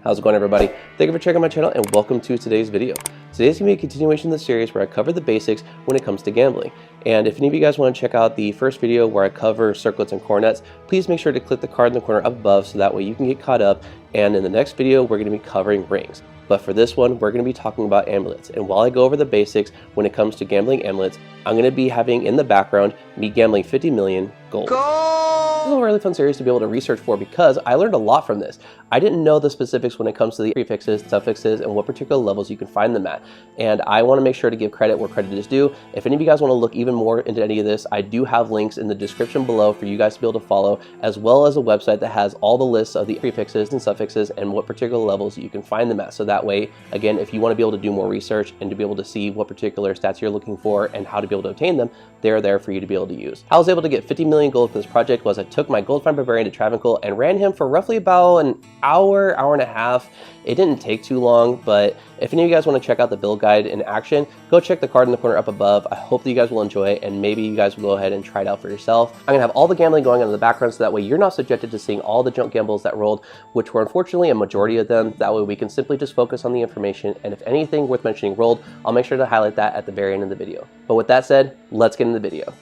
How's it going, everybody? Thank you for checking out my channel and welcome to today's video. Today's going to be a continuation of the series where I cover the basics when it comes to gambling. And if any of you guys want to check out the first video where I cover circlets and cornets, please make sure to click the card in the corner up above so that way you can get caught up. And in the next video, we're going to be covering rings. But for this one, we're going to be talking about amulets. And while I go over the basics when it comes to gambling amulets, I'm going to be having in the background me gambling 50 million gold. This is a really fun series to be able to research for because I learned a lot from this. I didn't know the specifics when it comes to the prefixes, suffixes, and what particular levels you can find them at. And I want to make sure to give credit where credit is due. If any of you guys want to look even more into any of this, I do have links in the description below for you guys to be able to follow, as well as a website that has all the lists of the prefixes and suffixes and what particular levels you can find them at. So that way, again, if you want to be able to do more research and to be able to see what particular stats you're looking for and how to be able to obtain them, they're there for you to be able to use. How I was able to get 50 million gold for this project was I took my gold farm barbarian to Trav and raid him for roughly about an hour and a half. It didn't take too long, but if any of you guys want to check out the build guide in action, go check the card in the corner up above. I hope that you guys will enjoy it, and maybe you guys will go ahead and try it out for yourself. I'm gonna have all the gambling going on in the background so that way you're not subjected to seeing all the junk gambles that rolled, which were unfortunately a majority of them. That way we can simply just focus on the information, and if anything worth mentioning rolled, I'll make sure to highlight that at the very end of the video. But with that said, let's get into the video.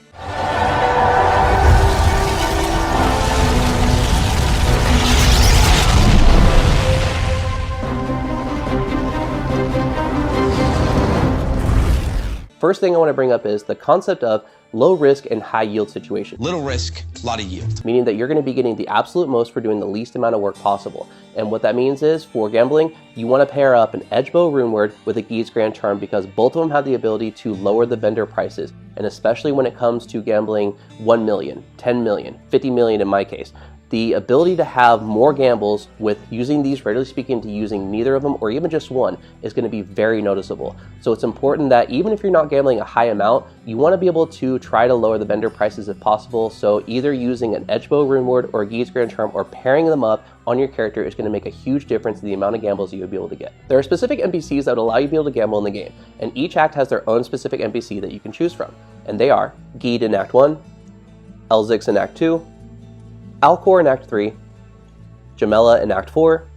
First thing I want to bring up is the concept of low risk and high yield situation. Little risk, a lot of yield. Meaning that you're going to be getting the absolute most for doing the least amount of work possible. And what that means is, for gambling, you want to pair up an Edge Bow runeword with a Gheed's Grand Charm because both of them have the ability to lower the vendor prices. And especially when it comes to gambling 1 million, 10 million, 50 million in my case. The ability to have more gambles with using these, rarely speaking, to using neither of them or even just one is going to be very noticeable. So it's important that even if you're not gambling a high amount, you want to be able to try to lower the vendor prices if possible. So either using an Edge Bow runeword or a Gheed's Grand Charm or pairing them up on your character is going to make a huge difference in the amount of gambles you would be able to get. There are specific NPCs that would allow you to be able to gamble in the game, and each act has their own specific NPC that you can choose from. And they are Gheed in Act 1, Elzix in Act 2, Alcor in Act 3, Jamela in Act 4,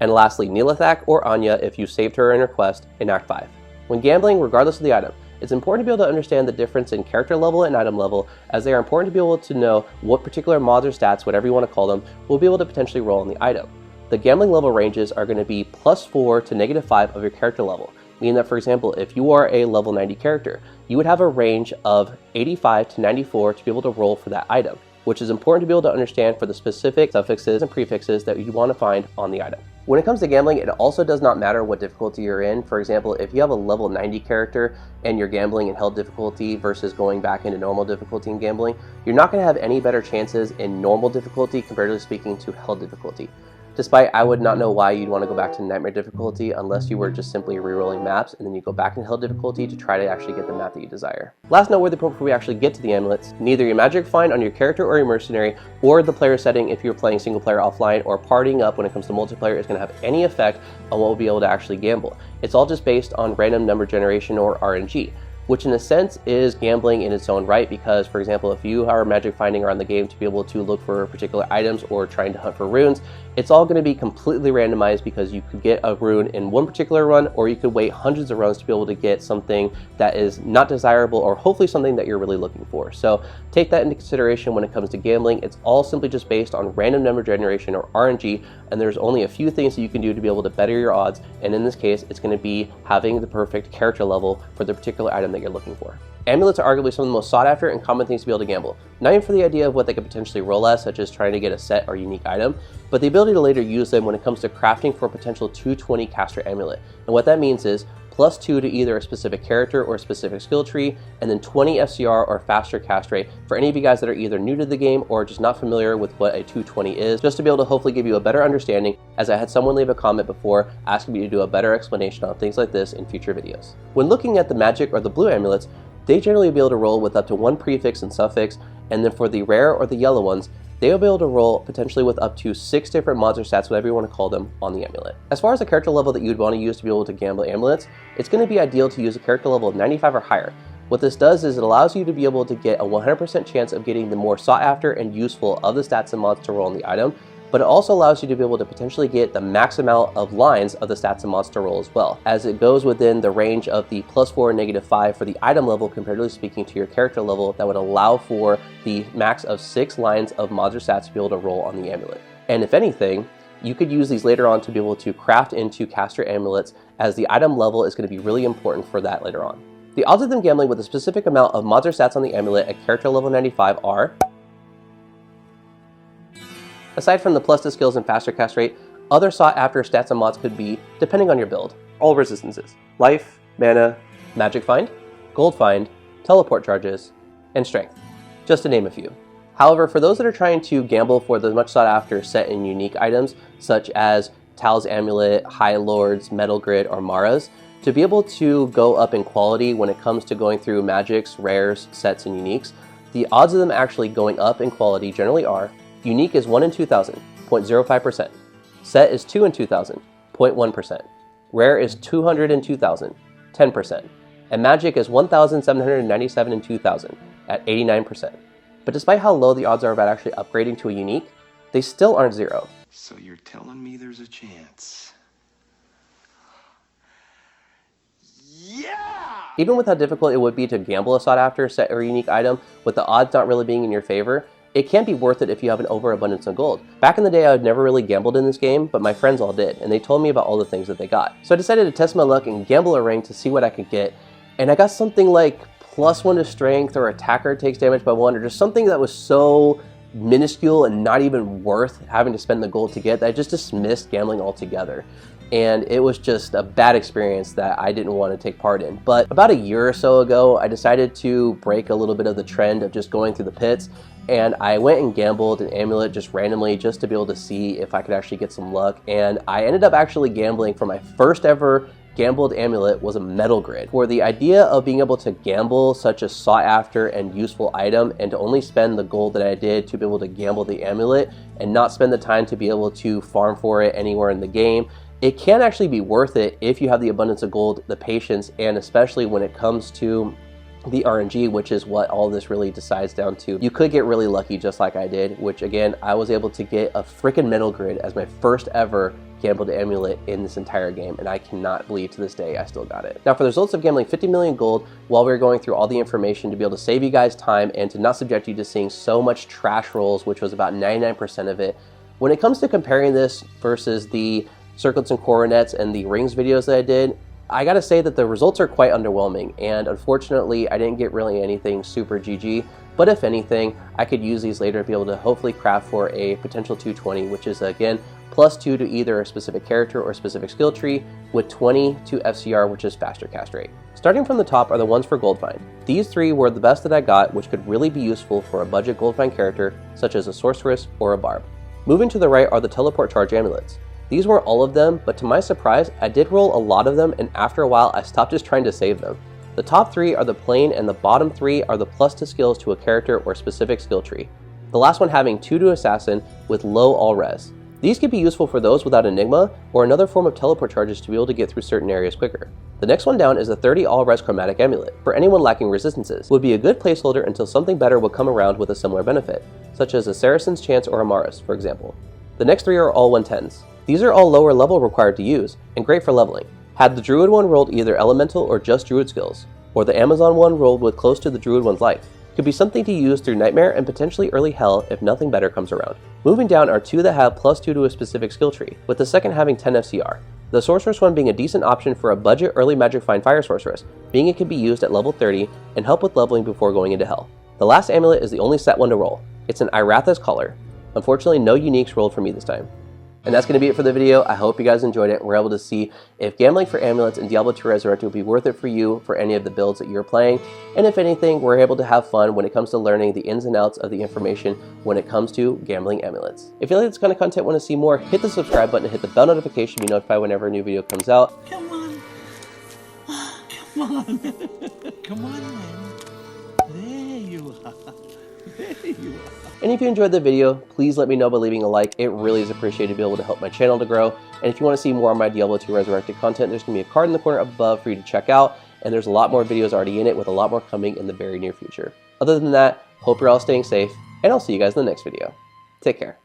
and lastly Nilathak or Anya if you saved her in her quest in Act 5. When gambling, regardless of the item, it's important to be able to understand the difference in character level and item level, as they are important to be able to know what particular mods or stats, whatever you want to call them, will be able to potentially roll on the item. The gambling level ranges are going to be +4 to -5 of your character level, meaning that, for example, if you are a level 90 character, you would have a range of 85 to 94 to be able to roll for that item, which is important to be able to understand for the specific suffixes and prefixes that you want to find on the item. When it comes to gambling, it also does not matter what difficulty you're in. For example, if you have a level 90 character and you're gambling in held difficulty versus going back into normal difficulty in gambling, you're not going to have any better chances in normal difficulty comparatively speaking to held difficulty. Despite I would not know why you'd want to go back to nightmare difficulty unless you were just simply rerolling maps and then you go back into hell difficulty to try to actually get the map that you desire. Last noteworthy point before we actually get to the amulets, neither your magic find on your character or your mercenary or the player setting if you're playing single player offline or partying up when it comes to multiplayer is going to have any effect on what we'll be able to actually gamble. It's all just based on random number generation or RNG, which in a sense is gambling in its own right because, for example, if you are magic finding around the game to be able to look for particular items or trying to hunt for runes, it's all going to be completely randomized because you could get a rune in one particular run or you could wait hundreds of runs to be able to get something that is not desirable or hopefully something that you're really looking for. So take that into consideration when it comes to gambling. It's all simply just based on random number generation or RNG, and there's only a few things that you can do to be able to better your odds, and in this case it's going to be having the perfect character level for the particular item that you're looking for. Amulets are arguably some of the most sought after and common things to be able to gamble. Not even for the idea of what they could potentially roll as, such as trying to get a set or unique item, but the ability to later use them when it comes to crafting for a potential 220 caster amulet. And what that means is +2 to either a specific character or a specific skill tree, and then 20 FCR or faster cast rate for any of you guys that are either new to the game or just not familiar with what a 220 is, just to be able to hopefully give you a better understanding, as I had someone leave a comment before asking me to do a better explanation on things like this in future videos. When looking at the magic or the blue amulets, they generally will be able to roll with up to 1 prefix and suffix, and then for the rare or the yellow ones, they will be able to roll potentially with up to 6 different mods or stats, whatever you want to call them, on the amulet. As far as the character level that you'd want to use to be able to gamble amulets, it's going to be ideal to use a character level of 95 or higher. What this does is it allows you to be able to get a 100% chance of getting the more sought after and useful of the stats and mods to roll on the item, but it also allows you to be able to potentially get the max amount of lines of the stats and mods to roll as well, as it goes within the range of the +4 and -5 for the item level, comparatively speaking to your character level, that would allow for the max of 6 lines of mods or stats to be able to roll on the amulet. And if anything, you could use these later on to be able to craft into caster amulets, as the item level is going to be really important for that later on. The odds of them gambling with a specific amount of mods or stats on the amulet at character level 95 are, aside from the plus to skills and faster cast rate, other sought after stats and mods could be, depending on your build, all resistances: life, mana, magic find, gold find, teleport charges, and strength, just to name a few. However, for those that are trying to gamble for the much sought after set and unique items, such as Tal's Amulet, High Lords, Metal Grid, or Mara's, to be able to go up in quality when it comes to going through magics, rares, sets, and uniques, the odds of them actually going up in quality generally are: unique is 1 in 2,000, 0.05%. Set is 2 in 2,000, 0.1%. Rare is 200 in 2,000, 10%. And magic is 1,797 in 2,000, at 89%. But despite how low the odds are about actually upgrading to a unique, they still aren't zero. So you're telling me there's a chance? Yeah! Even with how difficult it would be to gamble a sought after set or unique item, with the odds not really being in your favor, it can be worth it if you have an overabundance of gold. Back in the day, I had never really gambled in this game, but my friends all did, and they told me about all the things that they got. So I decided to test my luck and gamble a ring to see what I could get, and I got something like +1 to strength, or attacker takes damage by 1, or just something that was so minuscule and not even worth having to spend the gold to get that I just dismissed gambling altogether. And it was just a bad experience that I didn't want to take part in. But about a year or so ago, I decided to break a little bit of the trend of just going through the pits, and I went and gambled an amulet just randomly, just to be able to see if I could actually get some luck. And I ended up actually gambling for my first ever gambled amulet was a Metal Grid. For the idea of being able to gamble such a sought after and useful item, and to only spend the gold that I did to be able to gamble the amulet and not spend the time to be able to farm for it anywhere in the game, it can actually be worth it if you have the abundance of gold, the patience, and especially when it comes to the RNG, which is what all this really decides down to. You could get really lucky just like I did, which again, I was able to get a freaking Metal Grid as my first ever gambled amulet in this entire game, and I cannot believe to this day I still got it. Now, for the results of gambling 50 million gold while we were going through all the information to be able to save you guys time and to not subject you to seeing so much trash rolls, which was about 99% of it, when it comes to comparing this versus the circlets and coronets and the rings videos that I did, I gotta say that the results are quite underwhelming, and unfortunately I didn't get really anything super GG, but if anything, I could use these later to be able to hopefully craft for a potential 220, which is again +2 to either a specific character or specific skill tree, with 20 to FCR, which is faster cast rate. Starting from the top are the ones for gold find. These 3 were the best that I got, which could really be useful for a budget gold find character, such as a sorceress or a barb. Moving to the right are the teleport charge amulets. These weren't all of them, but to my surprise, I did roll a lot of them, and after a while, I stopped just trying to save them. The top 3 are the plain, and the bottom 3 are the plus to skills to a character or specific skill tree. The last one having 2 to assassin with low all res. These could be useful for those without Enigma, or another form of teleport charges to be able to get through certain areas quicker. The next one down is a 30 all res chromatic amulet. For anyone lacking resistances, would be a good placeholder until something better would come around with a similar benefit, such as a Saracen's Chance or a Maris, for example. The next 3 are all 110s. These are all lower level required to use, and great for leveling. Had the Druid one rolled either Elemental or just Druid skills, or the Amazon one rolled with close to the Druid one's life, could be something to use through Nightmare and potentially early Hell if nothing better comes around. Moving down are 2 that have +2 to a specific skill tree, with the second having 10 FCR. The Sorceress one being a decent option for a budget early Magic Find Fire Sorceress, being it can be used at level 30 and help with leveling before going into Hell. The last amulet is the only set one to roll. It's an Iratha's Collar. Unfortunately, no uniques rolled for me this time. And that's going to be it for the video. I hope you guys enjoyed it. We're able to see if gambling for amulets in Diablo 2 Resurrected would be worth it for you for any of the builds that you're playing. And if anything, we're able to have fun when it comes to learning the ins and outs of the information when it comes to gambling amulets. If you like this kind of content, want to see more, hit the subscribe button and hit the bell notification to be notified whenever a new video comes out. Come on. Come on. Come on, man. There you are. There you are. And if you enjoyed the video, please let me know by leaving a like. It really is appreciated to be able to help my channel to grow. And if you want to see more of my Diablo 2 Resurrected content, there's going to be a card in the corner above for you to check out. And there's a lot more videos already in it, with a lot more coming in the very near future. Other than that, hope you're all staying safe, and I'll see you guys in the next video. Take care.